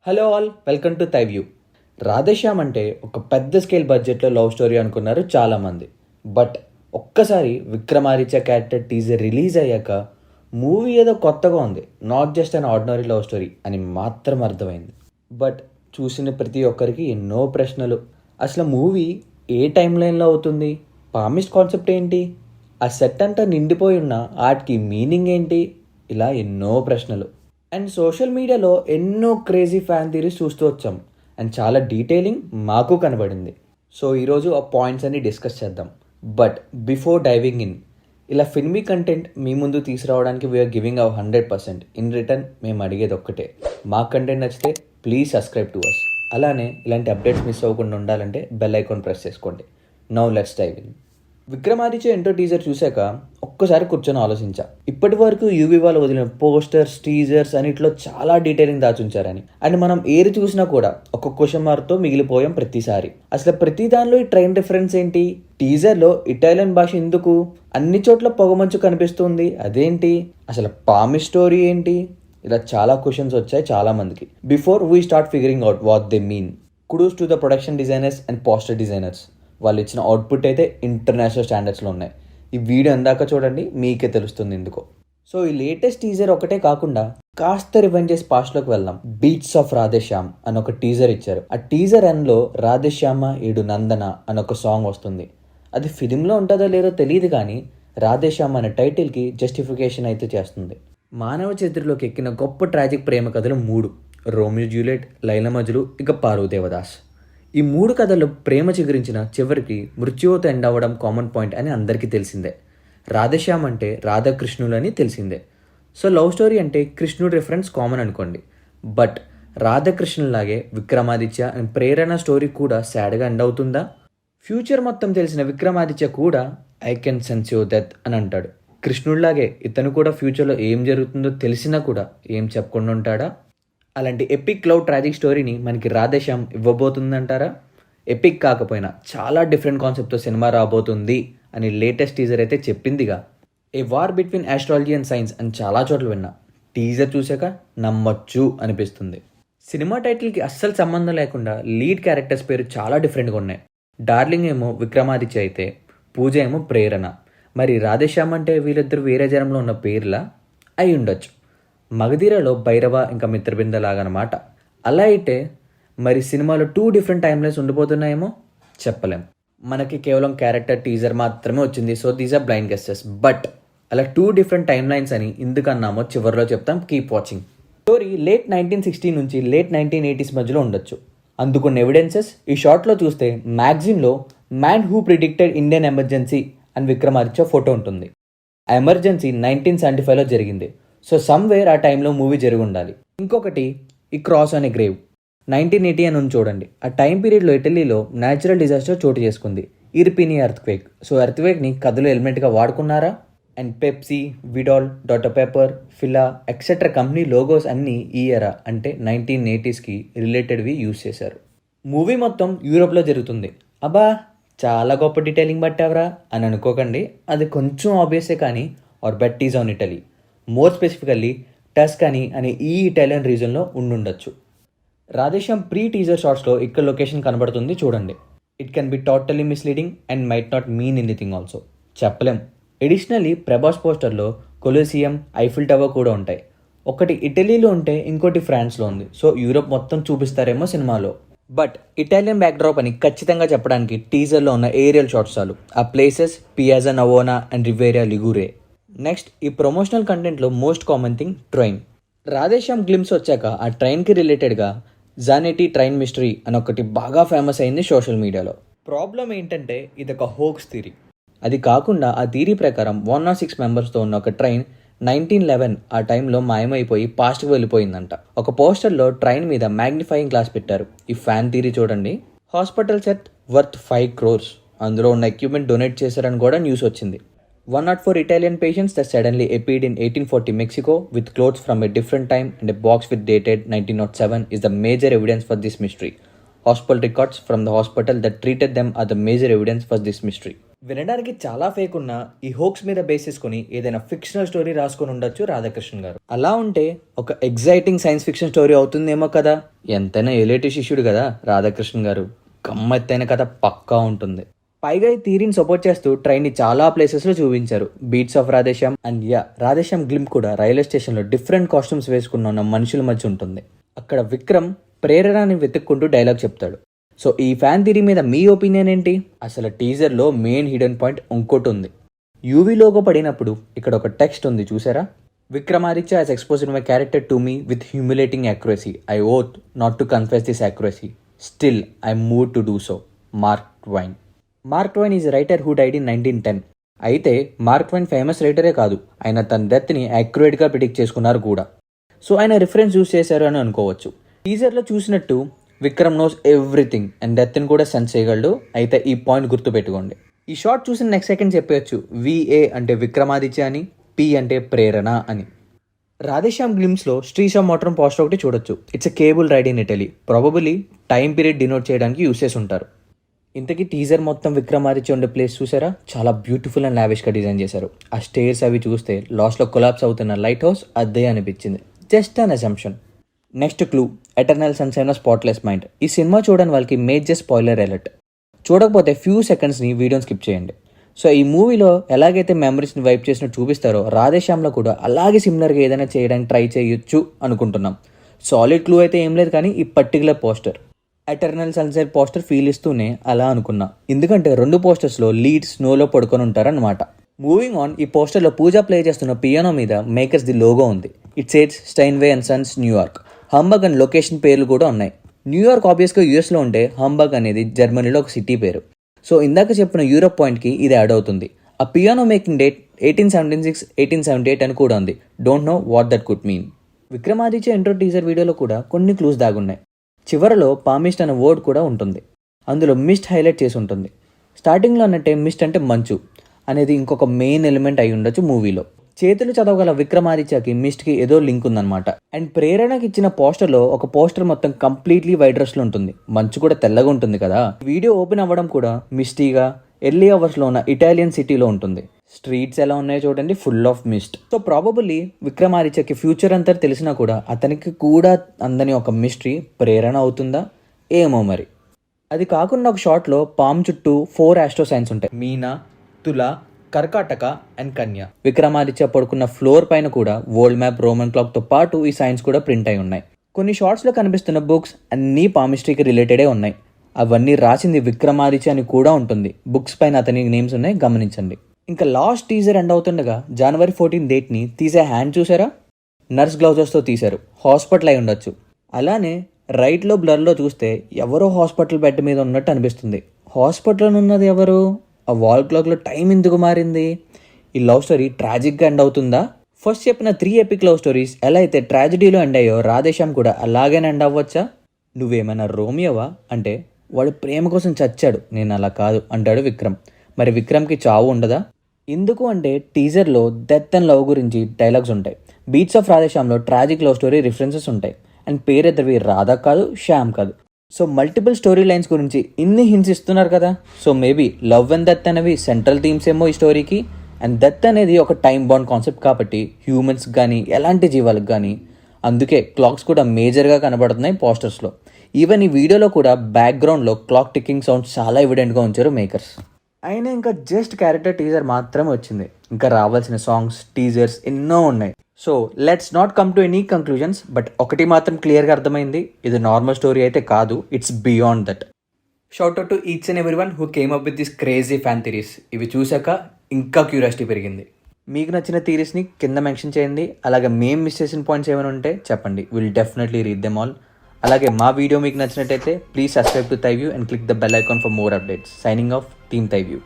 Hello all, welcome to థైవ్యూ. Radhe Shyam అంటే ఒక పెద్ద స్కేల్ బడ్జెట్లో లవ్ స్టోరీ అనుకున్నారు చాలామంది. బట్ ఒక్కసారి విక్రమాదిత్య క్యారెక్టర్ టీజర్ రిలీజ్ అయ్యాక మూవీ ఏదో కొత్తగా ఉంది, not just an ordinary love story అని మాత్రం అర్థమైంది. బట్ చూసిన ప్రతి ఒక్కరికి ఎన్నో ప్రశ్నలు. అసలు మూవీ ఏ టైం లైన్లో అవుతుంది, పామిస్ట్ కాన్సెప్ట్ ఏంటి, ఆ సెట్ అంతా నిండిపోయి ఉన్న ఆర్ట్కి మీనింగ్ ఏంటి, ఇలా ఎన్నో ప్రశ్నలు. అండ్ సోషల్ మీడియాలో ఎన్నో క్రేజీ ఫ్యాన్ థియరీస్ చూస్తూ వచ్చాం. అండ్ చాలా డీటెయిలింగ్ మాకు కనబడింది. సో ఈరోజు ఆ పాయింట్స్ అన్ని డిస్కస్ చేద్దాం. బట్ బిఫోర్ డైవింగ్ ఇన్, ఇలా ఫిల్మీ కంటెంట్ మీ ముందు తీసుకురావడానికి we're giving our 100%. In return మేము అడిగేది ఒక్కటే, మా కంటెంట్ నచ్చితే ప్లీజ్ సబ్స్క్రైబ్ టు అస్. అలానే ఇలాంటి అప్డేట్స్ మిస్ అవ్వకుండా ఉండాలంటే బెల్ ఐకాన్ ప్రెస్ చేసుకోండి. Now let's dive in. Vikramaditya intro teaser చూశాక ఒక్కసారి కూర్చొని ఆలోచించా. ఇప్పటి వరకు యూవీ వాళ్ళు వదిలిన పోస్టర్స్, టీజర్స్ అన్నిట్లో చాలా డీటెయిలింగ్ దాచుంచారని. అండ్ మనం ఏది చూసినా కూడా ఒక క్వశ్చన్ మార్క్తో మిగిలిపోయాం ప్రతిసారి. అసలు ప్రతి దానిలో ఈ ట్రైన్ రిఫరెన్స్ ఏంటి, టీజర్లో ఇటాలియన్ భాష ఎందుకు, అన్ని చోట్ల పొగమంచు కనిపిస్తుంది అదేంటి, అసలు పామి స్టోరీ ఏంటి, ఇలా చాలా క్వశ్చన్స్ వచ్చాయి చాలా మందికి. Before we start figuring out what they mean, kudos to the production designers and poster designers. వాళ్ళు ఇచ్చిన అవుట్పుట్ అయితే ఇంటర్నేషనల్ స్టాండర్డ్స్లో ఉన్నాయి. ఈ వీడియో అందాక చూడండి, మీకే తెలుస్తుంది ఎందుకో. సో ఈ లేటెస్ట్ టీజర్ ఒకటే కాకుండా కాస్త రివెంజెస్ పాస్ట్లోకి వెళ్దాం. బీట్స్ ఆఫ్ రాధేశ్యామ్ అని ఒక టీజర్ ఇచ్చారు. ఆ టీజర్ ఎండ్లో రాధేశ్యామ ఏడు నందన అని ఒక సాంగ్ వస్తుంది. అది ఫిలింలో ఉంటుందో లేదో తెలియదు, కానీ రాధేశ్యామ్ అనే టైటిల్కి జస్టిఫికేషన్ అయితే చేస్తుంది. మానవ చరిత్రలోకి ఎక్కిన గొప్ప ట్రాజిక్ ప్రేమ కథలు 3: రోమియో జూలియట్, లైలా మజ్ను, ఇక పారు దేవదాస్. ఈ 3 కథలు ప్రేమ చిగురించిన చివరికి మృత్యువుతో ఎండ్ అవ్వడం కామన్ పాయింట్ అని అందరికీ తెలిసిందే. రాధేశ్యామ్ అంటే రాధాకృష్ణులు అని తెలిసిందే. సో లవ్ స్టోరీ అంటే కృష్ణుడు రిఫరెన్స్ కామన్ అనుకోండి. బట్ రాధాకృష్ణులాగే విక్రమాదిత్య అండ్ ప్రేరణ స్టోరీ కూడా సాడ్గా ఎండ్ అవుతుందా? ఫ్యూచర్ మొత్తం తెలిసిన విక్రమాదిత్య కూడా I can sense your death అని అంటాడు. కృష్ణుడిలాగే ఇతను కూడా ఫ్యూచర్లో ఏం జరుగుతుందో తెలిసినా కూడా ఏం చెప్పకుండా ఉంటాడా? అలాంటి ఎపిక్ లవ్ ట్రాజిక్ స్టోరీని మనకి రాధేశ్యామ్ ఇవ్వబోతుందంటారా? ఎపిక్ కాకపోయినా చాలా డిఫరెంట్ కాన్సెప్ట్తో సినిమా రాబోతుంది అని లేటెస్ట్ టీజర్ అయితే చెప్పిందిగా. A war between astrology and science అని చాలా చోట్ల విన్నా. టీజర్ చూసాక నమ్మొచ్చు అనిపిస్తుంది. సినిమా టైటిల్కి అస్సలు సంబంధం లేకుండా లీడ్ క్యారెక్టర్స్ పేరు చాలా డిఫరెంట్గా ఉన్నాయి. డార్లింగ్ ఏమో విక్రమాదిత్య అయితే పూజ ఏమో ప్రేరణ. మరి రాధేశ్యామ్ అంటే వీళ్ళిద్దరు వేరే జనంలో ఉన్న పేర్లా అయి ఉండొచ్చు. మగధీరలో భైరవ ఇంకా మిత్రబింద లాగనమాట. అలా అయితే మరి సినిమాలో 2 డిఫరెంట్ టైమ్ లైన్స్ ఉండిపోతున్నాయేమో చెప్పలేం. మనకి కేవలం క్యారెక్టర్ టీజర్ మాత్రమే వచ్చింది. So these are blind guesses. But అలా 2 డిఫరెంట్ టైమ్ లైన్స్ అని ఎందుకన్నామో చివరిలో చెప్తాం. Keep watching. స్టోరీ లేట్ 1960 నుంచి లేట్ 1980s మధ్యలో ఉండొచ్చు. అందుకున్న ఎవిడెన్సెస్ ఈ షార్ట్లో చూస్తే మ్యాగజైన్లో man who predicted Indian emergency అని విక్రమాదిత్య ఫోటో ఉంటుంది. ఆ ఎమర్జెన్సీ 1975లో జరిగింది. సో సమ్వేర్ ఆ టైంలో మూవీ జరిగి ఉండాలి. ఇంకొకటి ఈ క్రాస్ అనే గ్రేవ్ 1980 అని ఉంది చూడండి. ఆ టైం పీరియడ్లో ఇటలీలో న్యాచురల్ డిజాస్టర్ చోటు చేసుకుంది, ఇర్పిని ఎర్త్క్వేక్. సో ఎర్త్క్వేక్ని కథలో ఎలిమెంట్గా వాడుకున్నారా? And Pepsi, Vidal, Dr Pepper, Fila etcetera company logos అన్నీ ఈ ఎరా అంటే 1980స్కి రిలేటెడ్వి యూజ్ చేశారు. మూవీ మొత్తం యూరోప్లో జరుగుతుంది. అబ్బా చాలా గొప్ప డీటెయిలింగ్ పట్టావరా అని అనుకోకండి, అది కొంచెం ఆబ్వియసే, కానీ our bet is on Italy. More specifically Tuscany అనే ఈ ఇటాలియన్ రీజన్లో ఉండుండొచ్చు. రాధేశ్యామ్ ప్రీ టీజర్ షార్ట్స్లో ఇక్కడ లొకేషన్ కనబడుతుంది చూడండి. It can be totally misleading and might not mean anything also, చెప్పలేం. ఎడిషనల్లీ ప్రభాస్ పోస్టర్లో కొలోసియం, ఐఫిల్ టవర్ కూడా ఉంటాయి. ఒకటి ఇటలీలో ఉంటే ఇంకోటి ఫ్రాన్స్లో ఉంది. సో యూరోప్ మొత్తం చూపిస్తారేమో సినిమాలో. బట్ ఇటాలియన్ బ్యాక్డ్రాప్ అని ఖచ్చితంగా చెప్పడానికి టీజర్లో ఉన్న ఏరియల్ షాట్స్ చాలు. ఆ places Piazza Navona and Riviera Ligure. Next ఈ ప్రమోషనల్ కంటెంట్లో most common thing train. Radheshyam glimpse వచ్చాక ఆ ట్రైన్కి రిలేటెడ్గా జానెటీ ట్రైన్ మిస్టరీ అని ఒకటి బాగా ఫేమస్ అయింది సోషల్ మీడియాలో. ప్రాబ్లం ఏంటంటే ఇది ఒక హోక్స్ థియరీ. అది కాకుండా ఆ థియరీ ప్రకారం 106 మెంబర్స్తో ఉన్న ఒక ట్రైన్ 1911 ఆ టైంలో మాయమైపోయి పాస్ట్కి వెళ్ళిపోయిందంట. ఒక పోస్టర్లో ట్రైన్ మీద మ్యాగ్నిఫైయింగ్ గ్లాస్ పెట్టారు. ఈ ఫ్యాన్ థియరీ చూడండి. హాస్పిటల్ సెట్ వర్త్ 5 crores, అందులో ఉన్న ఎక్విప్మెంట్ డొనేట్ చేశారని కూడా న్యూస్ వచ్చింది. 104 Italian patients that suddenly appeared in 1840 Mexico with clothes from a different time and a box with dated 1907 is the major evidence for this mystery. Hospital records from the hospital that treated them are the major evidence for this mystery. వినడానికి చాలా fake ఉన్న ఈ hoax మీద base చేసుకుని ఏదైనా fictional story రాసుకొని ఉండొచ్చు రాధాకృష్ణ గారు. అలా ఉంటే ఒక ఎగ్జైటింగ్ సైన్స్ ఫిక్షన్ స్టోరీ అవుతుందేమో కదా. ఎంతైనా ఎలేటి శిష్యుడు కదా రాధాకృష్ణ గారు. గమ్మత్తైన కథ పక్కా ఉంటుంది. పైగా ఈ థీరీని సపోర్ట్ చేస్తూ ట్రైన్ ని చాలా ప్లేసెస్ లో చూపించారు. Beats of Radheshyam and Radheshyam glimpse కూడా రైల్వే స్టేషన్ లో డిఫరెంట్ కాస్ట్యూమ్స్ వేసుకున్న ఉన్న మనుషుల మధ్య ఉంటుంది. అక్కడ విక్రమ్ ప్రేరణని వెతుక్కుంటూ డైలాగ్ చెప్తాడు. సో ఈ ఫ్యాన్ థియరీ మీద మీ ఒపీనియన్ ఏంటి? అసలు టీజర్లో మెయిన్ హిడెన్ పాయింట్ ఇంకోటి ఉంది. యూవీ లోగో పడినప్పుడు ఇక్కడ ఒక టెక్స్ట్ ఉంది చూసారా? Vikramaditya has exposed my character to me with humiliating accuracy. I oath not to confess this accuracy. Still, I am moved to do so. Mark Twain. Mark Twain is writer who died in 1910. అయితే Mark Twain famous రైటరే కాదు, ఆయన తన డెత్ని యాక్యురేట్గా predict చేసుకున్నారు కూడా. So ఆయన reference use చేశారు అని అనుకోవచ్చు. టీజర్లో చూసినట్టు విక్రమ్ నోస్ ఎవ్రీథింగ్ అండ్ డెత్ని కూడా సెన్స్ చేయగలడు. అయితే ఈ పాయింట్ గుర్తుపెట్టుకోండి. ఈ షార్ట్ చూసిన నెక్స్ట్ సెకండ్ చెప్పవచ్చు విఏ అంటే విక్రమాదిత్య అని, పి అంటే ప్రేరణ అని. రాధేశ్యామ్ గ్లిమ్స్లో శ్రీశామ్ మోటరం పోస్టర్ ఒకటి చూడొచ్చు. It's a cable ride in Italy. Probably time period denote చేయడానికి యూస్ చేసి ఉంటారు. ఇంతకీ టీజర్ మొత్తం విక్రమాదిత్య ఉండే ప్లేస్ చూసారా? చాలా బ్యూటిఫుల్ అండ్ లావిష్గా డిజైన్ చేశారు. ఆ స్టేర్స్ అవి చూస్తే లాస్ట్లో కొలాప్స్ అవుతున్న లైట్ హౌస్ అదే అనిపించింది. Just an assumption. Next clue eternal sunshine of spotless mind. ఈ సినిమా చూడని వాళ్ళకి మేజర్ స్పాయిలర్ అలర్ట్. చూడకపోతే ఫ్యూ సెకండ్స్ని వీడియోని స్కిప్ చేయండి. సో ఈ మూవీలో ఎలాగైతే మెమరీస్ని వైప్ చేసినట్టు చూపిస్తారో రాధేశ్యామ్లో కూడా అలాగే సిమిలర్గా ఏదైనా చేయడానికి ట్రై చేయొచ్చు అనుకుంటున్నాం. సాలిడ్ క్లూ అయితే ఏం లేదు, కానీ ఈ particular poster eternal sunshine poster feel ఇస్తూనే అలా అనుకున్నా. ఎందుకంటే రెండు పోస్టర్స్లో లీడ్ స్నోలో పడుకొని ఉంటారన్నమాట. మూవింగ్ ఆన్, ఈ పోస్టర్లో పూజ ప్లే చేస్తున్న పియానో మీద మేకర్స్ ది లోగో ఉంది. ఇట్ సేట్స్ Steinway and Sons New York. Hamburg and location పేర్లు కూడా ఉన్నాయి. న్యూయార్క్ ఆబ్వియస్గా యూఎస్లో ఉంటే హంబర్గ్ అనేది జర్మనీలో ఒక సిటీ పేరు. సో ఇందాక చెప్పిన యూరోప్ పాయింట్కి ఇది యాడ్ అవుతుంది. ఆ పియానో మేకింగ్ డేట్ 1876, 1878 అని కూడా ఉంది. Don't know what that could mean. Vikramaditya intro teaser వీడియోలో కూడా కొన్ని క్లూస్ దాగున్నాయి. చివరలో పామిస్ట్ అనే వర్డ్ కూడా ఉంటుంది. అందులో మిస్ట్ హైలైట్ చేసి ఉంటుంది. స్టార్టింగ్లో అన్నట్టే మిస్ట్ అంటే మంచు అనేది ఇంకొక మెయిన్ ఎలిమెంట్ అయి ఉండొచ్చు మూవీలో. చేతులు చదవగల విక్రమాదిత్యకి మిస్ట్కి ఏదో లింక్ ఉందన్నమాట. అండ్ ప్రేరణకి ఇచ్చిన పోస్టర్లో ఒక పోస్టర్ మొత్తం కంప్లీట్లీ వైట్ డ్రెస్లో ఉంటుంది. మంచు కూడా తెల్లగా ఉంటుంది కదా. వీడియో ఓపెన్ అవ్వడం కూడా మిస్టీగా ఎర్లీ అవర్స్లో ఉన్న ఇటాలియన్ సిటీలో ఉంటుంది. స్ట్రీట్స్ ఎలా ఉన్నాయో చూడండి, full of mist. So probably విక్రమాదిత్యకి ఫ్యూచర్ అంతా తెలిసినా కూడా అతనికి కూడా అందని ఒక మిస్టరీ ప్రేరణ అవుతుందా ఏమో మరి. అది కాకుండా ఒక షాట్లో పామ్ చుట్టూ 4 ఆస్ట్రో సైన్స్ ఉంటాయి. మీనా, తుల, కర్కాటక అండ్ కన్య. విక్రమాదిత్య పడుకున్న ఫ్లోర్ పైన కూడా వరల్డ్ మ్యాప్, రోమన్ క్లాక్ తో పాటు ఈ సైన్స్ కూడా ప్రింట్ అయి ఉన్నాయి. కొన్ని షార్ట్స్ లో కనిపిస్తున్న బుక్స్ అన్నీ పామిస్ట్రీకి రిలేటెడే ఉన్నాయి. అవన్నీ రాసింది విక్రమాదిత్య అని కూడా ఉంటుంది. బుక్స్ పైన అతని నేమ్స్ ఉన్నాయి, గమనించండి. ఇంకా లాస్ట్ టీజర్ ఎండ్ అవుతుండగా January 14 డేట్ని తీసే హ్యాండ్ చూసారా? నర్స్ గ్లౌజెస్తో తీశారు. హాస్పిటల్ అయి ఉండొచ్చు. అలానే రైట్లో బ్లర్లో చూస్తే ఎవరో హాస్పిటల్ బెడ్ మీద ఉన్నట్టు అనిపిస్తుంది. హాస్పిటల్లో ఉన్నది ఎవరు? ఆ వాల్ క్లాక్లో టైం ఎందుకు మారింది? ఈ లవ్ స్టోరీ ట్రాజిక్గా ఎండ్ అవుతుందా? ఫస్ట్ చెప్పిన 3 ఎపిక్ లవ్ స్టోరీస్ ఎలా అయితే ట్రాజడీలో ఎండ్ అయ్యో రాధేశ్యామ్ కూడా అలాగనే ఎండ్ అవ్వచ్చా? నువ్వేమైనా రోమియోవా అంటే వాడు ప్రేమ కోసం చచ్చాడు, నేను అలా కాదు అంటాడు విక్రమ్. మరి విక్రమ్కి చావు ఉండదా? ఎందుకు అంటే టీజర్లో డెత్ అండ్ లవ్ గురించి డైలాగ్స్ ఉంటాయి. బీట్స్ ఆఫ్ రాధేశ్యామ్లో ట్రాజిక్ లవ్ స్టోరీ రిఫరెన్సెస్ ఉంటాయి. అండ్ పేరెద్దరివి రాధా కాదు, శ్యామ్ కాదు. సో మల్టిపుల్ స్టోరీ లైన్స్ గురించి ఇన్ని హింట్స్ ఇస్తున్నారు కదా. So maybe love and death అనేవి సెంట్రల్ థీమ్స్ ఏమో ఈ స్టోరీకి. అండ్ డెత్ అనేది ఒక టైం బాండ్ కాన్సెప్ట్ కాబట్టి హ్యూమన్స్ కానీ ఎలాంటి జీవాలకు కానీ. అందుకే క్లాక్స్ కూడా మేజర్గా కనబడుతున్నాయి పోస్టర్స్లో. ఈవెన్ ఈ వీడియోలో కూడా బ్యాక్గ్రౌండ్లో క్లాక్ టిక్కింగ్ సౌండ్ చాలా ఎవిడెంట్గా ఉంచారు మేకర్స్. అయినా ఇంకా జస్ట్ క్యారెక్టర్ టీజర్ మాత్రమే వచ్చింది. ఇంకా రావాల్సిన సాంగ్స్, టీజర్స్ ఎన్నో ఉన్నాయి. So let's not come to any conclusions. But ఒకటి మాత్రం క్లియర్గా అర్థమైంది, ఇది నార్మల్ స్టోరీ అయితే కాదు, it's beyond that. Shout out to each and everyone who came up with this crazy fan theories. ఇవి చూసాక ఇంకా క్యూరియాసిటీ పెరిగింది. మీకు నచ్చిన థీరీస్ని కింద మెన్షన్ చేయండి. అలాగే మేము మిస్ చేసిన పాయింట్స్ ఏమైనా ఉంటే చెప్పండి. Will definitely read them all. అలాగే మా వీడియో మీకు నచ్చినట్టయితే please subscribe to థైవ్యూ and click the bell icon for more updates. Signing off, team థైవ్యూ.